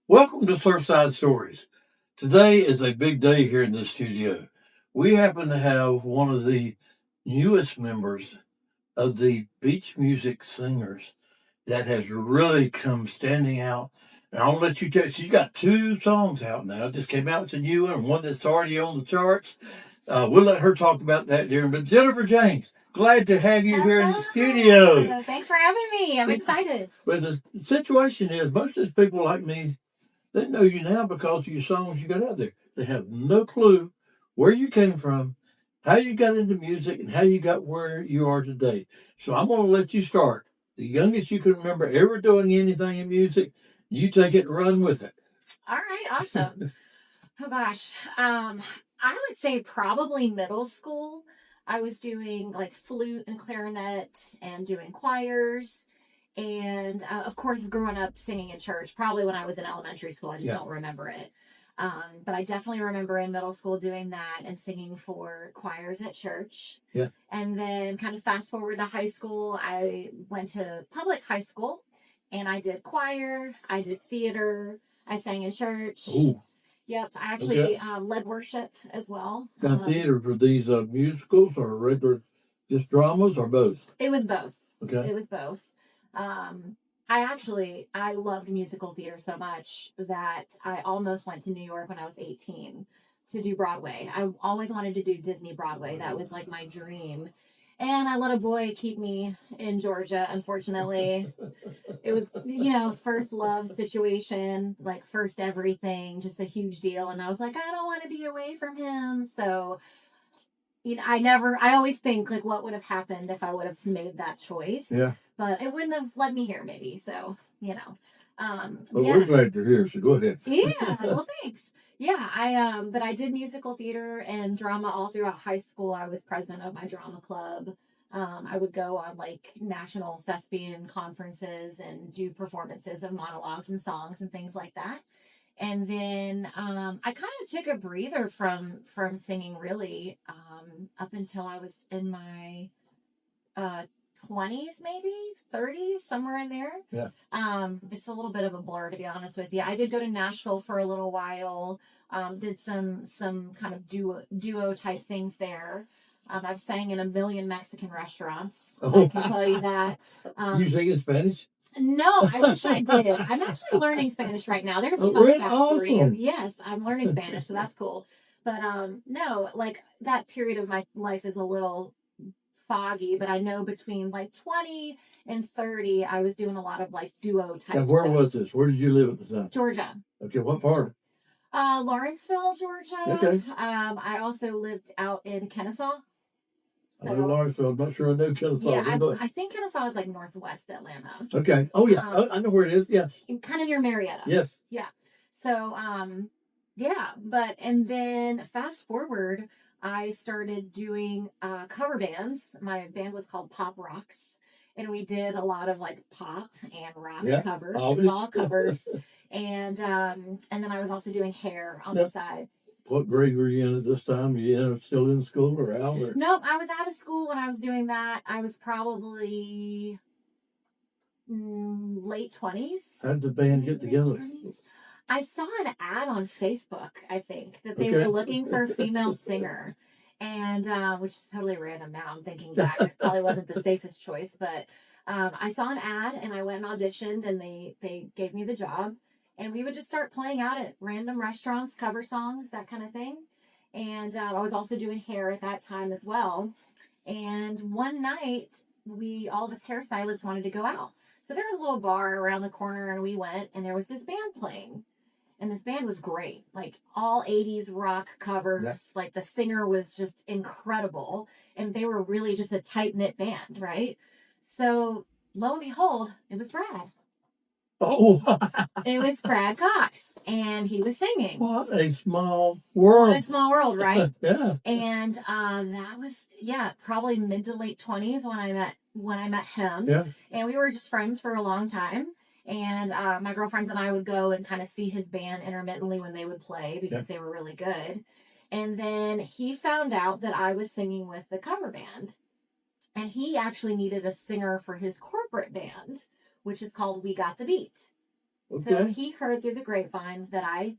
Welcome to Surfside Stories. Today is a big day here in this studio. We happen to have one of the newest members of the beach music singers that has really come standing out. And I'll let you tell. She's got two songs out now. Just came out with a new one, and one that's already on the charts. We'll let her talk about that, dear. But Jennifer James, glad to have you here in the studio. Thanks for having me. I'm excited. But the situation is, most of these people like me, they know you now because of your songs you got out there. They have no clue where you came from, how you got into music, and how you got where you are today. So I'm going to let you start. The youngest you can remember ever doing anything in music, you take it and run with it. All right, awesome. Oh gosh. I would say probably middle school. I was doing like flute and clarinet and doing choirs. And of course, growing up singing in church, probably when I was in elementary school, I just don't remember it. But I definitely remember in middle school doing that and singing for choirs at church. Yeah. And then kind of fast forward to high school, I went to public high school and I did choir, I did theater, I sang in church. Ooh. Yep, I actually led worship as well. Now, theater for these musicals or regular, just dramas or both? It was both. Okay. It was both. I loved musical theater so much that I almost went to New York when I was 18 to do Broadway. I always wanted to do Disney Broadway. That was like my dream. And I let a boy keep me in Georgia, unfortunately. It was, first love situation, like first everything, just a huge deal. And I was like, I don't want to be away from him. So, I always think like what would have happened if I would have made that choice. Yeah. But it wouldn't have led me here, maybe. So, Well, we're glad you're here, so go ahead. Yeah, well, thanks. Yeah, but I did musical theater and drama all throughout high school. I was president of my drama club. I would go on like national thespian conferences and do performances of monologues and songs and things like that. And then I kind of took a breather from singing really up until I was in my 20s, maybe 30s, somewhere in there. Yeah. It's a little bit of a blur, to be honest with you. I did go to Nashville for a little while. Did some kind of duo type things there. I've sang in a million Mexican restaurants. I can tell you that. You sing in Spanish? No, I wish I did. I'm actually learning Spanish right now. There's a fun fact for you. Yes, I'm learning Spanish, so that's cool. But no, like that period of my life is a little foggy, but I know between like 20 and 30, I was doing a lot of like duo type Now, where stuff. was this? Where did you live at the time? Georgia. Okay, what part? Lawrenceville, Georgia. Okay. I also lived out in Kennesaw. So, I know Lawrenceville. I'm not sure I know Kennesaw. Yeah, I think Kennesaw is like northwest Atlanta. Okay. Oh, yeah. I know where it is. Yeah. Kind of near Marietta. Yes. Yeah. So, and then fast forward, I started doing cover bands. My band was called Pop Rocks. And we did a lot of like pop and rock covers. It was all covers. And then I was also doing hair on the side. What grade were you in at this time? Were you still in school or out? Or? Nope, I was out of school when I was doing that. I was probably late 20s. How did the band get together? 20s. I saw an ad on Facebook, I think, that they were looking for a female singer. And which is totally random now. I'm thinking back. It probably wasn't the safest choice, but I saw an ad and I went and auditioned and they gave me the job. And we would just start playing out at random restaurants, cover songs, that kind of thing. And I was also doing hair at that time as well. And one night, all of us hairstylists wanted to go out. So there was a little bar around the corner and we went and there was this band playing. And this band was great, like all 80s rock covers. Yeah. Like the singer was just incredible. And they were really just a tight knit band, right? So lo and behold, it was Brad. Oh, it was Brad Cox, and he was singing. What a small world! What a small world, right? Yeah. And that was probably mid to late 20s when I met him. Yeah. And we were just friends for a long time. And my girlfriends and I would go and kind of see his band intermittently when they would play because they were really good. And then he found out that I was singing with the cover band, and he actually needed a singer for his corporate band, which is called We Got the Beat. Okay. So he heard through the grapevine that I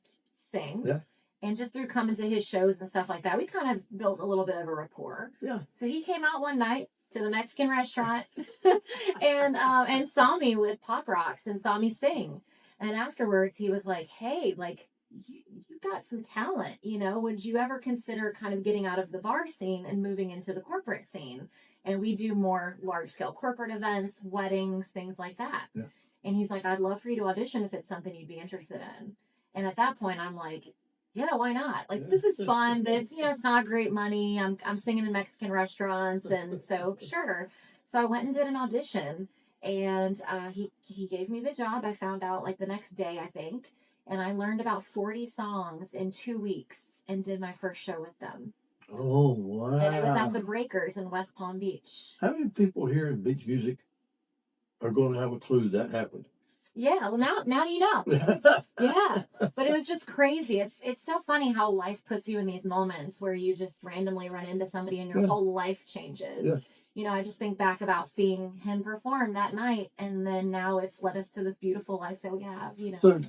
sing. Yeah. And just through coming to his shows and stuff like that, we kind of built a little bit of a rapport. Yeah. So he came out one night to the Mexican restaurant and saw me with Pop Rocks and saw me sing. And afterwards, he was like, "Hey, like you got some talent, you know? Would you ever consider kind of getting out of the bar scene and moving into the corporate scene? And we do more large scale corporate events, weddings, things like that." Yeah. And he's like, "I'd love for you to audition if it's something you'd be interested in." And at that point, I'm like, yeah, why not? Like, this is fun, but it's, it's not great money. I'm singing in Mexican restaurants, and so sure. So I went and did an audition, and he gave me the job. I found out like the next day, I think, and I learned about 40 songs in 2 weeks and did my first show with them. Oh, wow. And it was at the Breakers in West Palm Beach. How many people here in beach music are going to have a clue that happened? Yeah, well now you know. Yeah, but it was just crazy. It's so funny how life puts you in these moments where you just randomly run into somebody and your whole life changes. Yeah. You know, I just think back about seeing him perform that night, and then now it's led us to this beautiful life that we have. You know. So,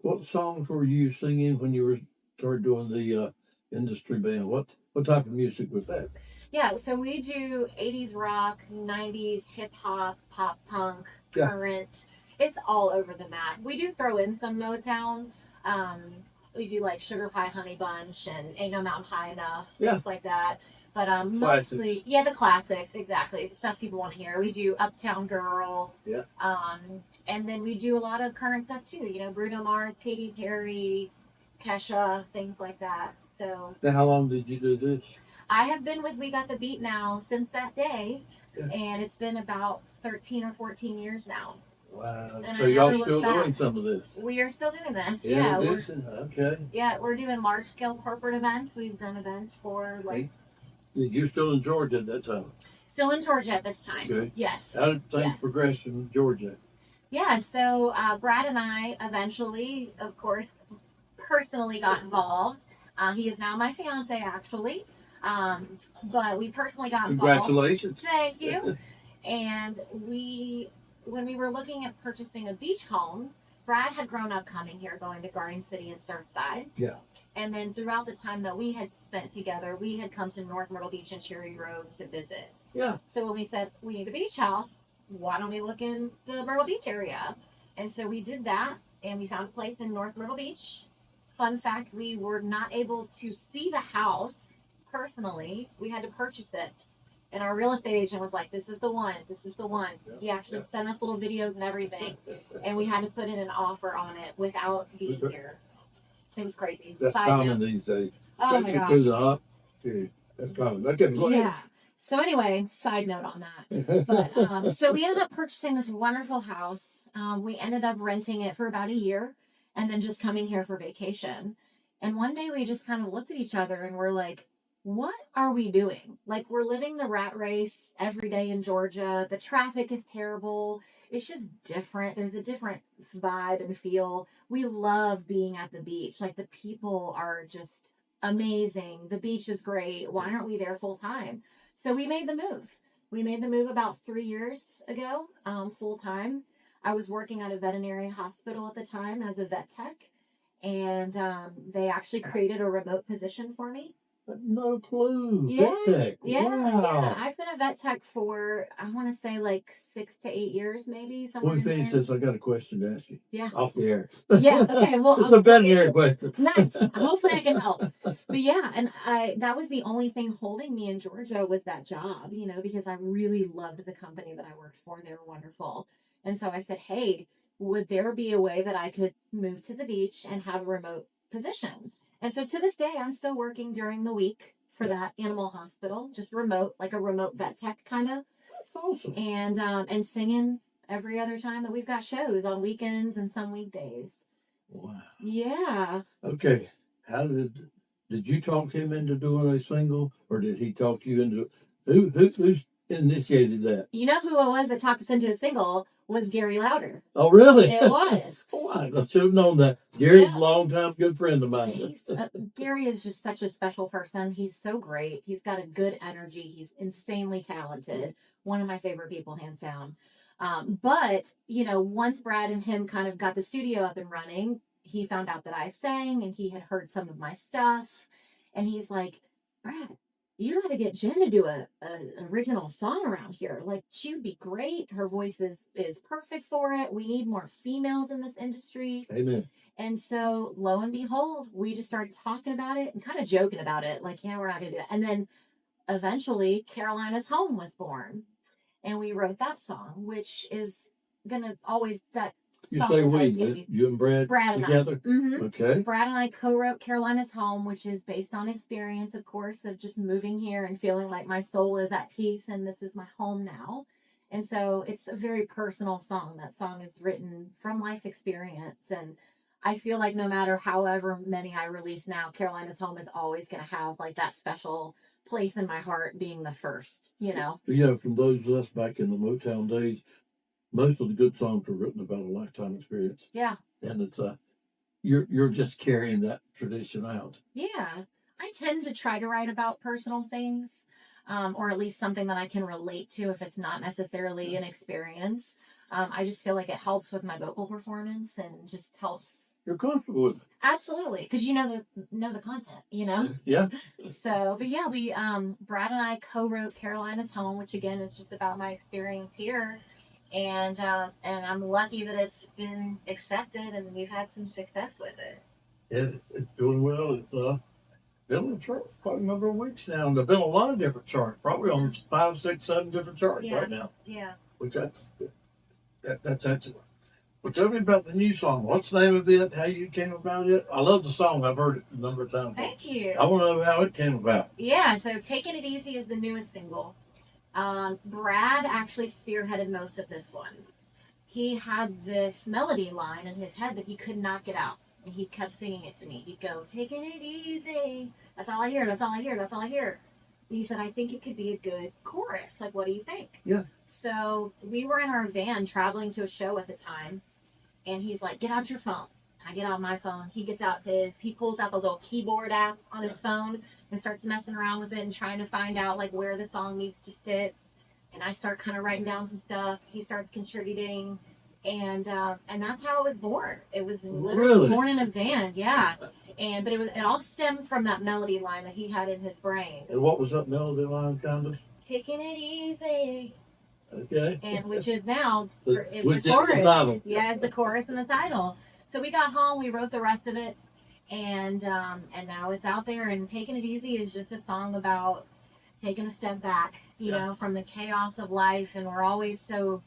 what songs were you singing when you started doing the industry band? What type of music was that? Yeah, so we do 80s rock, 90s hip hop, pop punk, current. It's all over the map. We do throw in some Motown. We do like Sugar Pie Honey Bunch and Ain't No Mountain High Enough, things like that. But mostly, the classics, exactly. The stuff people want to hear. We do Uptown Girl. Yeah. And then we do a lot of current stuff too. You know, Bruno Mars, Katy Perry, Kesha, things like that. So. Now, how long did you do this? I have been with We Got the Beat now since that day, and it's been about 13 or 14 years now. Wow. And so y'all still doing some of this? We are still doing this. Okay. Yeah, we're doing large scale corporate events. We've done events for like. You're still in Georgia at that time? Still in Georgia at this time. Okay. Yes. How did things progress in Georgia? Yeah, so Brad and I eventually, of course, personally got involved. He is now my fiance, actually. But we personally got involved. Congratulations. Thank you. And when we were looking at purchasing a beach home, Brad had grown up coming here, going to Garden City and Surfside. Yeah. And then throughout the time that we had spent together, we had come to North Myrtle Beach and Cherry Grove to visit. Yeah. So when we said, we need a beach house, why don't we look in the Myrtle Beach area? And so we did that, and we found a place in North Myrtle Beach. Fun fact, we were not able to see the house personally. We had to purchase it. And our real estate agent was like, this is the one. This is the one. He actually sent us little videos and everything. And we had to put in an offer on it without being here. It was crazy. That's common these days. Oh my gosh. That's common. Okay, go ahead. Yeah. So anyway, side note on that. But so we ended up purchasing this wonderful house. We ended up renting it for about a year and then just coming here for vacation. And one day we just kind of looked at each other and we're like, what are we doing? Like, we're living the rat race every day in Georgia. The traffic is terrible. It's just different. There's a different vibe and feel. We love being at the beach. Like, the people are just amazing. The beach is great. Why aren't we there full time? So we made the move. We made the move about 3 years ago, full time. I was working at a veterinary hospital at the time as a vet tech, and they actually created a remote position for me. No clue. Yeah, Vet tech. wow. Yeah. I've been a vet tech for, I want to say, like 6 to 8 years, maybe. When we finish this, I got a question to ask you. Yeah. Off the air. Yeah. Okay. Well, it's a veterinary question. Nice. Hopefully, I can help. But yeah, and that was the only thing holding me in Georgia was that job, because I really loved the company that I worked for. They were wonderful, and so I said, hey, would there be a way that I could move to the beach and have a remote position? And so to this day, I'm still working during the week for that animal hospital, just remote, like a remote vet tech kind of. That's awesome. And singing every other time that we've got shows on weekends and some weekdays. Wow. Yeah. Okay. How did you talk him into doing a single, or did he talk you into who's initiated that? You know who it was that talked us into a single was Gary Louder. Oh, really? It was. Oh, I should have known that. Gary's a long-time good friend of mine. Gary is just such a special person. He's so great. He's got a good energy. He's insanely talented. One of my favorite people, hands down. But, once Brad and him kind of got the studio up and running, he found out that I sang and he had heard some of my stuff. And he's like, Brad, you got to get Jen to do a original song around here. Like, she would be great. Her voice is perfect for it. We need more females in this industry. Amen. And so, lo and behold, we just started talking about it and kind of joking about it. Like, yeah, we're not going to do that. And then eventually, Carolina's Home was born. And we wrote that song, which is going to always, that You song say is always we, going to be you and Brad and together? I. Mm-hmm. Okay. Brad and I co-wrote Carolina's Home, which is based on experience, of course, of just moving here and feeling like my soul is at peace and this is my home now. And so it's a very personal song. That song is written from life experience. And I feel like no matter however many I release now, Carolina's Home is always going to have like that special place in my heart being the first, From those of us back in the Motown days, most of the good songs were written about a lifetime experience. Yeah. And it's you're just carrying that tradition out. Yeah. I tend to try to write about personal things, or at least something that I can relate to if it's not necessarily an experience. I just feel like it helps with my vocal performance and just helps. You're comfortable with it. Absolutely, because you know the content, Yeah. So, but yeah, we Brad and I co-wrote Carolina's Home, which again is just about my experience here, and I'm lucky that it's been accepted and we've had some success with it. It's doing well. It's been on the charts quite a number of weeks now. And there've been a lot of different charts, probably on 5, 6, 7 different charts right now. Yeah. Which that's excellent. Well, tell me about the new song. What's the name of it? How you came about it? I love the song. I've heard it a number of times. Thank you. I want to know how it came about. Yeah, so Taking It Easy is the newest single. Brad actually spearheaded most of this one. He had this melody line in his head that he could not get out. And he kept singing it to me. He'd go, taking it easy. That's all I hear. That's all I hear. That's all I hear. And he said, I think it could be a good chorus. Like, what do you think? Yeah. So we were in our van traveling to a show at the time. And he's like, get out your phone. I get out my phone. He gets out his. He pulls out the little keyboard app on his phone and starts messing around with it and trying to find out like where the song needs to sit. And I start kind of writing down some stuff. He starts contributing, and that's how it was born. It was literally born in a van, yeah. But it all stemmed from that melody line that he had in his brain. And what was that melody line kind of? Taking it easy. Okay. And which is now is the chorus. The title. Yeah, it's the chorus and the title. So we got home, we wrote the rest of it, and now it's out there. And Taking It Easy is just a song about taking a step back, you know, from the chaos of life, and we're always so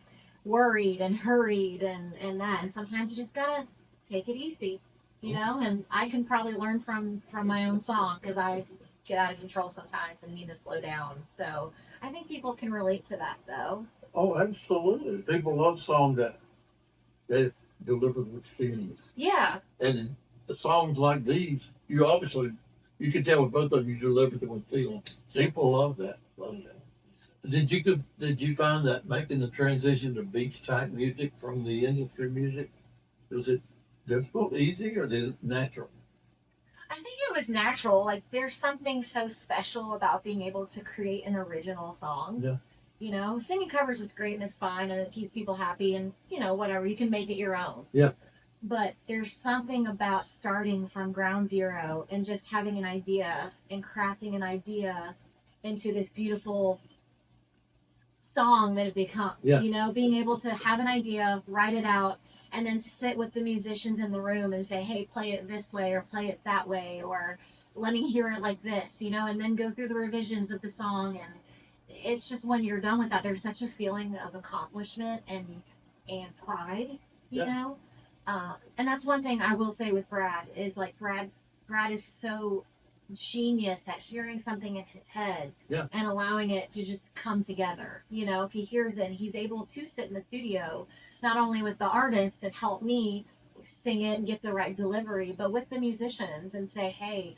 worried and hurried and that. And sometimes you just gotta take it easy, And I can probably learn from my own song because I get out of control sometimes and need to slow down. So I think people can relate to that, though. Oh, absolutely. People love songs that they deliver with feelings. Yeah. And the songs like these, you can tell with both of you delivered them with feeling. People love that. Love that. Did you find that making the transition to beach type music from the industry music, was it difficult, easy, or did it natural? I think it was natural. Like there's something so special about being able to create an original song. Yeah. Singing covers is great and it's fine and it keeps people happy and whatever, you can make it your own. Yeah. But there's something about starting from ground zero and just having an idea and crafting an idea into this beautiful song that it becomes. Yeah. Being able to have an idea, write it out, and then sit with the musicians in the room and say, hey, play it this way or play it that way or let me hear it like this, and then go through the revisions of the song. And it's just when you're done with that, there's such a feeling of accomplishment and pride, you know? And that's one thing I will say with Brad is like Brad is so genius at hearing something in his head and allowing it to just come together. If he hears it and he's able to sit in the studio, not only with the artist and help me sing it and get the right delivery, but with the musicians and say, hey,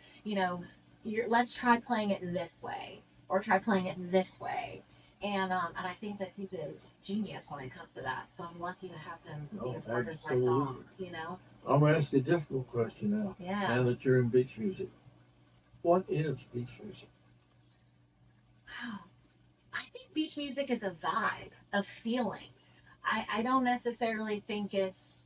let's try playing it this way or try playing it this way. And I think that he's a genius when it comes to that. So I'm lucky to have him be a part of my songs, I'm going to ask you a difficult question now. Yeah. Now that you're in beach music. What is beach music? Wow. I think beach music is a vibe, a feeling. I don't necessarily think it's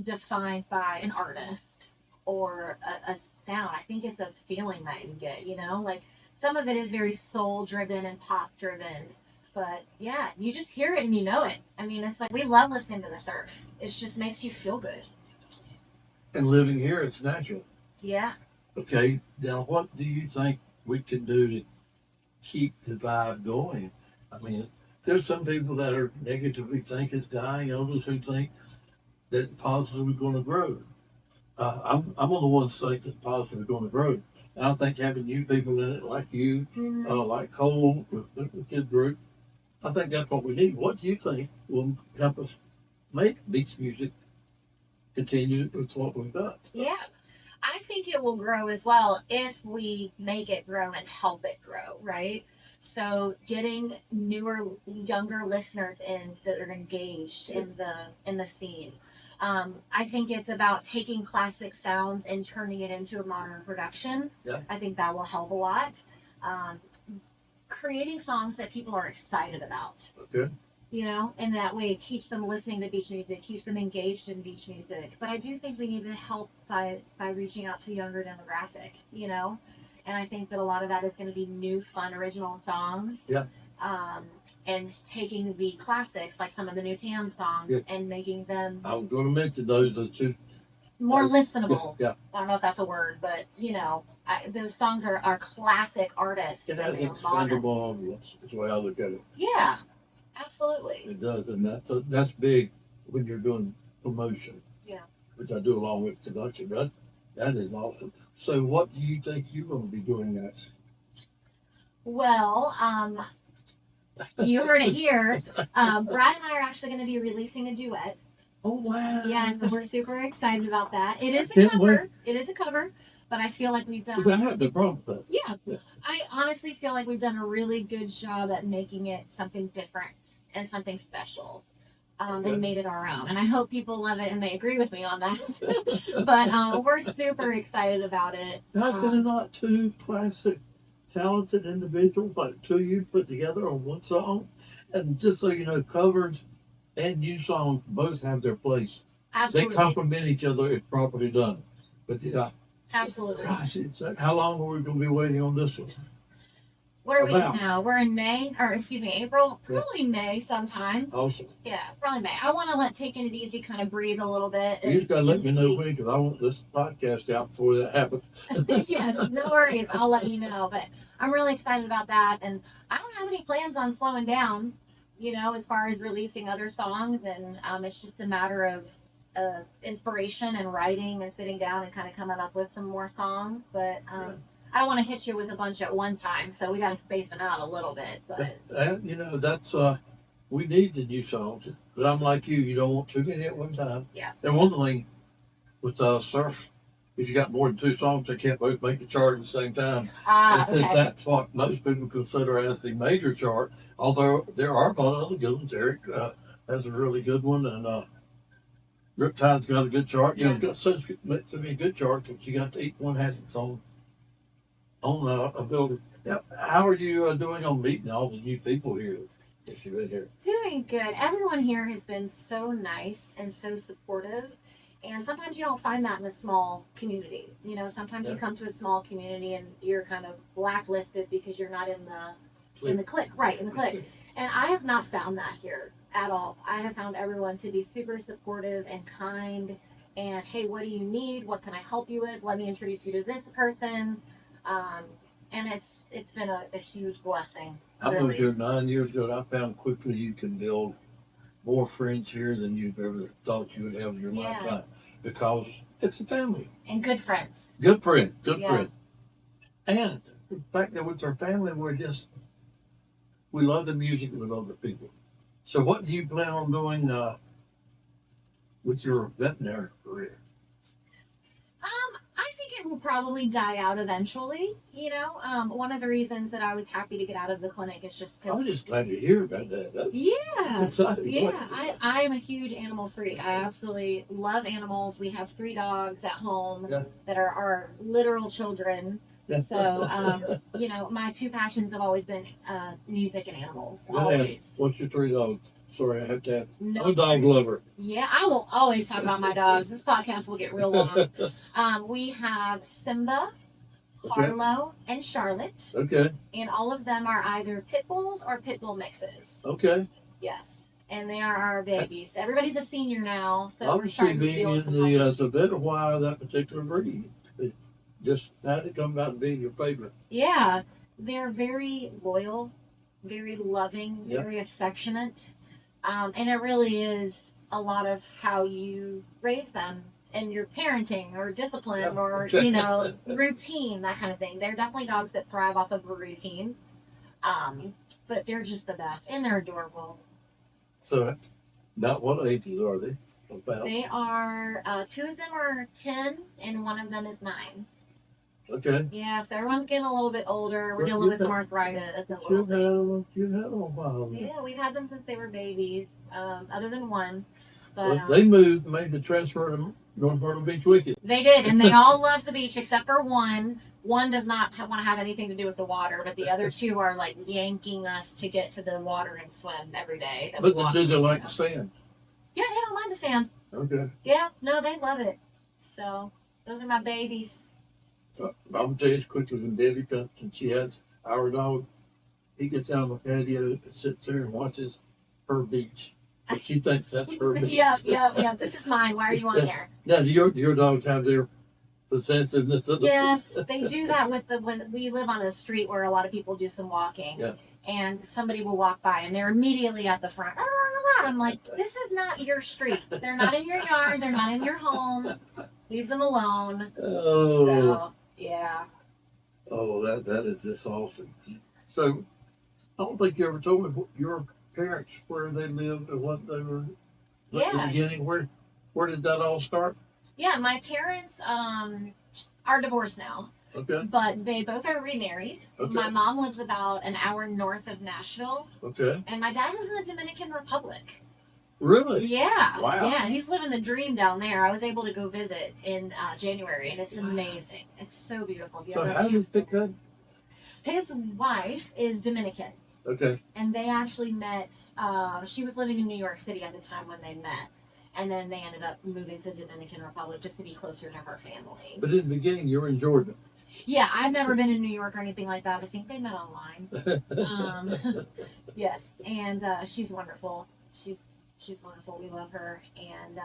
defined by an artist or a sound. I think it's a feeling that you get, you know? Like some of it is very soul driven and pop driven. But yeah, you just hear it and you know it. I mean, it's like we love listening to the surf. It just makes you feel good. And living here, it's natural. Yeah. Okay, now what do you think we can do to keep the vibe going? I mean, there's some people that are negatively think it's dying, others who think that positive is going to grow. I'm on the one side that positive is going to grow. And I think having new people in it, like you, like Cole, with his group, I think that's what we need. What do you think will help us make beach music continue with what we've got? Yeah. I think it will grow as well if we make it grow and help it grow, right? So getting newer, younger listeners in that are engaged in the scene. I think it's about taking classic sounds and turning it into a modern production. Yeah. I think that will help a lot. Um, Creating songs that people are excited about. Okay. You know, and that way it keeps them listening to beach music, keeps them engaged in beach music. But I do think we need to help by reaching out to a younger demographic, you know, and I think that a lot of that is going to be new, fun, original songs. Yeah. And taking the classics like some of the new Tam songs and making them. I was going to mention those two. More listenable. Yeah. I don't know if that's a word, but you know, those songs are classic artists. It has an expandable audience. Is the way I look at it. Yeah. Absolutely. It does, and that's big when you're doing promotion. Yeah. Which I do along with production. That is awesome. So, what do you think you're going to be doing next? Well, you heard it here. Brad and I are actually going to be releasing a duet. Oh wow! Yeah, so we're super excited about that. It is a cover. It is a cover, but I feel like we've done. I have no problem with that. Yeah, I honestly feel like we've done a really good job at making it something different and something special, and made it our own. And I hope people love it and they agree with me on that. But we're super excited about it. How can not two classic, talented individuals like two of you put together on one song? And just so you know, covers and new songs both have their place. Absolutely. They complement each other if properly done. But yeah. Absolutely. Gosh, how long are we going to be waiting on this one? What are we in now? We're in May, or excuse me, April. Probably May sometime. Awesome. Yeah, probably May. I want to taking it easy, kind of breathe a little bit. You just got to let me know when, because I want this podcast out before that happens. Yes, no worries. I'll let you know. But I'm really excited about that, and I don't have any plans on slowing down. You know, as far as releasing other songs, and it's just a matter of inspiration and writing and sitting down and kind of coming up with some more songs. But I don't want to hit you with a bunch at one time, so we got to space them out a little bit. But and, you know, that's we need the new songs, but I'm like you don't want too many at one time. Yeah. And one thing with surf, if you got more than two songs, they can't both make the chart at the same time. And since that's what most people consider as the major chart, although there are a lot of other good ones. Eric has a really good one, and Riptide's got a good chart. You know, got such to be a good chart, but you got to each one has its own ability. Now, how are you doing on meeting all the new people here? If you've been here. Doing good. Everyone here has been so nice and so supportive. And sometimes you don't find that in a small community. You know, sometimes you come to a small community and you're kind of blacklisted because you're not in the clique. Right, in the clique. And I have not found that here at all. I have found everyone to be super supportive and kind. And, hey, what do you need? What can I help you with? Let me introduce you to this person. And it's been a huge blessing. I moved here 9 years ago, and I found quickly you can build more friends here than you've ever thought you would have in your lifetime, because it's a family. And good friends. Good friend. And the fact that with our family, we love the music, we love the people. So what do you plan on doing with your veterinary career? I think it will probably die out eventually. You know, one of the reasons that I was happy to get out of the clinic is just because I was just glad to hear about that. That's exciting. Yeah. I am a huge animal freak. I absolutely love animals. We have 3 dogs at home that are our literal children. So, my two passions have always been music and animals. Good Always. ask. What's your 3 dogs? Sorry, I have to ask. No. I'm a dog lover. Yeah, I will always talk about my dogs. This podcast will get real long. We have Simba, Harlow, and Charlotte. Okay. And all of them are either pit bulls or pit bull mixes. Okay. Yes. And they are our babies. Everybody's a senior now, so we're Obviously, starting to being deal with in some the vet a while, that particular breed, it just had to come about being your favorite. Yeah, they're very loyal, very loving, very affectionate, and it really is a lot of how you raise them and your parenting or discipline or routine, that kind of thing. They're definitely dogs that thrive off of a routine, but they're just the best and they're adorable. So, about what ages are they? About? They are 2 of them are 10 and 1 of them is 9. Okay. Yeah, so everyone's getting a little bit older. We're dealing with some arthritis and little things. You've had them a while. Yeah, we've had them since they were babies, other than one. But they made the transfer to North Myrtle Beach Wicked. They did, and they all love the beach except for one. One does not want to have anything to do with the water, but the other 2 are like yanking us to get to the water and swim every day. But do they like the sand? Yeah, they don't mind the sand. Okay. Yeah, no, they love it. So those are my babies. I'm going to tell you as quickly when Debbie comes and she has our dog, he gets out on the patio and sits there and watches her beach. She thinks that's her beach. Yeah. This is mine. Why are you on here? Now, do your dogs have their possessiveness of the Yes, they do that when we live on a street where a lot of people do some walking. Yeah. And somebody will walk by and they're immediately at the front. I'm like, this is not your street. They're not in your yard. They're not in your home. Leave them alone. Oh. So, yeah. Oh, that is just awesome. So, I don't think you ever told me your parents where they lived or what they were at the beginning. Where did that all start? Yeah, my parents are divorced now. Okay. But they both are remarried. Okay. My mom lives about an hour north of Nashville. Okay. And my dad lives in the Dominican Republic. Really? Yeah. Wow. Yeah, he's living the dream down there. I was able to go visit in January, and it's amazing. It's so beautiful. So how did you pick that? His wife is Dominican. Okay. And they actually met, she was living in New York City at the time when they met. And then they ended up moving to Dominican Republic just to be closer to her family. But in the beginning, you were in Georgia. Yeah, I've never been in New York or anything like that. I think they met online. Yes, and she's wonderful. She's wonderful. We love her. And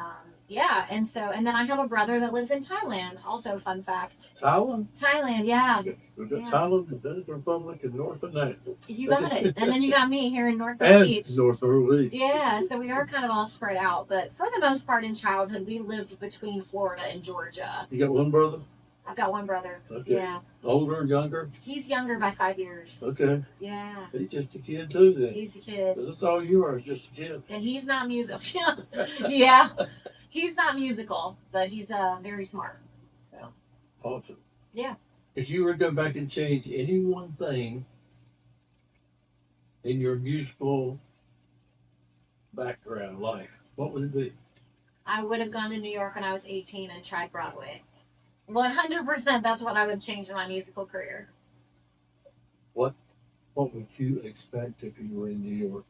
and then I have a brother that lives in Thailand. Also, fun fact. Thailand? Thailand, yeah. We've got Thailand, the Dominican Republic, and North of Nashville. You got it. And then you got me here in North Myrtle Beach. North Myrtle Beach. Yeah, so we are kind of all spread out. But for the most part in childhood, we lived between Florida and Georgia. You got one brother? I've got one brother. Okay. Yeah. Older, younger? He's younger by 5 years. Okay. Yeah. So he's just a kid too then. He's a kid. That's all you are, is just a kid. And he's not musical. Yeah. He's not musical, but he's very smart. So. Awesome. Yeah. If you were to go back and change any one thing in your musical background life, what would it be? I would have gone to New York when I was 18 and tried Broadway. 100%, that's what I would change in my musical career. What would you expect if you were in New York?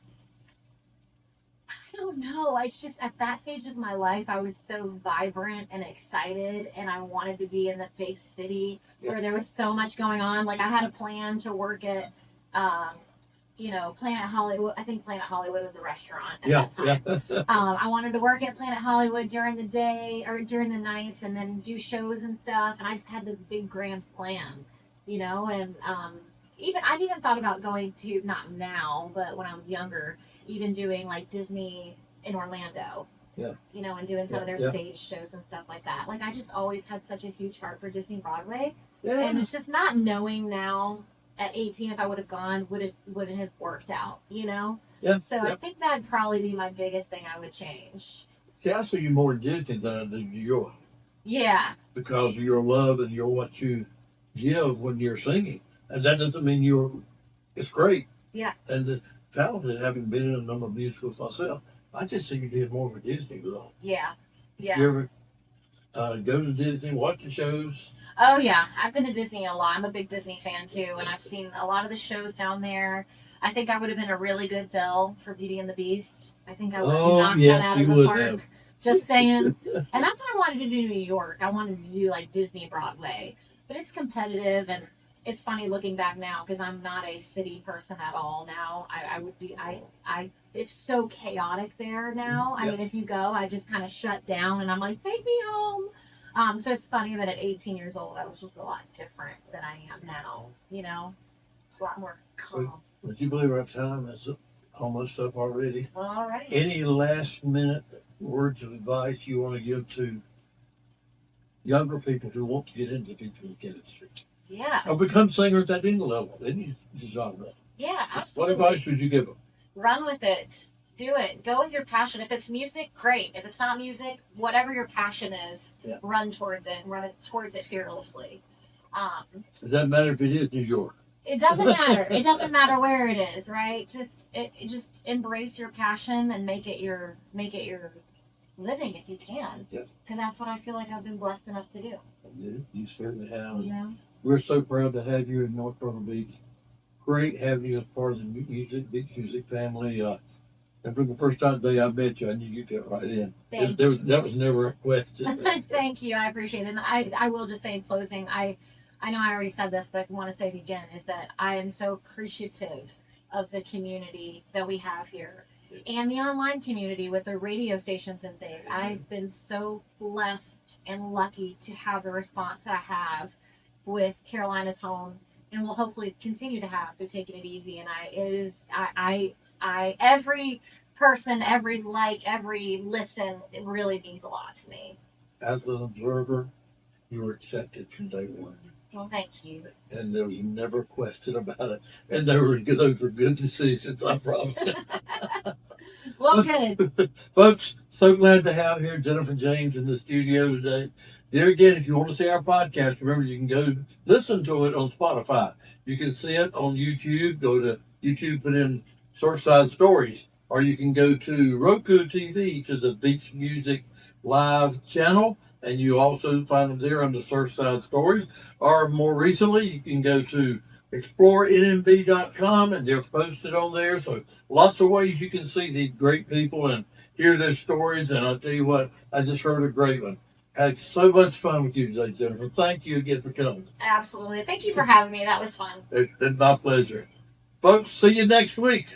I don't know. I just, at that stage of my life, I was so vibrant and excited, and I wanted to be in the big city where there was so much going on. Like, I had a plan to work at, Planet Hollywood. I think Planet Hollywood was a restaurant at that time. I wanted to work at Planet Hollywood during the day or during the nights and then do shows and stuff. And I just had this big grand plan, and I've even thought about going to, not now, but when I was younger, even doing like Disney in Orlando. Yeah. And doing some of their stage shows and stuff like that. Like, I just always had such a huge heart for Disney Broadway. Yeah. And it's just not knowing now at 18 if I would have gone, would it have worked out, Yeah. So I think that'd probably be my biggest thing I would change. See, I see you more Disney than I do New York. Yeah. Because of your love and what you give when you're singing. And that doesn't mean it's great. Yeah. And the talented, having been in a number of musicals myself, I just see you did more of a Disney role. Yeah. Yeah. You ever go to Disney, watch the shows? Oh yeah, I've been to Disney a lot. I'm a big Disney fan too, and I've seen a lot of the shows down there. I think I would have been a really good Belle for Beauty and the Beast. I think I would have knocked that out of the park. Have. Just saying. And that's what I wanted to do in New York. I wanted to do like Disney Broadway, but it's competitive, and it's funny looking back now because I'm not a city person at all now. I would be. It's so chaotic there now. I mean, if you go, I just kind of shut down, and I'm like, take me home. So it's funny that at 18 years old, I was just a lot different than I am now. You know, a lot more calm. Would you believe our time is almost up already? All right. Any last minute words of advice you want to give to younger people who want to get into teaching chemistry? Yeah. Or become singers at any level, any genre? Yeah, absolutely. What advice would you give them? Run with it. Do it. Go with your passion. If it's music, great. If it's not music, whatever your passion is, run towards it and run towards it fearlessly. Does that matter if it is New York? It doesn't matter. It doesn't matter where it is, right? Just embrace your passion and make it your living if you can. Yes. Because that's what I feel like I've been blessed enough to do. You certainly have. Yeah. We're so proud to have you in North Carolina Beach. Great having you as part of the beach music family. And from the first day I met you, I knew you'd get right in. That was never a question. Thank you. I appreciate it. And I will just say in closing, I know I already said this, but I want to say it again, is that I am so appreciative of the community that we have here and the online community with the radio stations and things. I've been so blessed and lucky to have the response I have with Carolina's Home, and will hopefully continue to have through Taking It Easy. And every person, every listen, it really means a lot to me. As an observer, you were accepted from day one. Well, thank you. And there was never a question about it. And those were good decisions, I promise. Well, good. Folks, so glad to have here Jennifer James in the studio today. There again, if you want to see our podcast, remember you can go listen to it on Spotify. You can see it on YouTube. Go to YouTube, put in Surfside Stories, or you can go to Roku TV to the Beach Music Live channel, and you also find them there under Surfside Stories. Or more recently, you can go to explorenmb.com, and they're posted on there. So lots of ways you can see these great people and hear their stories. And I'll tell you what, I just heard a great one. I had so much fun with you today, Jennifer. Thank you again for coming. Absolutely. Thank you for having me. That was fun. It's been my pleasure. Folks, see you next week.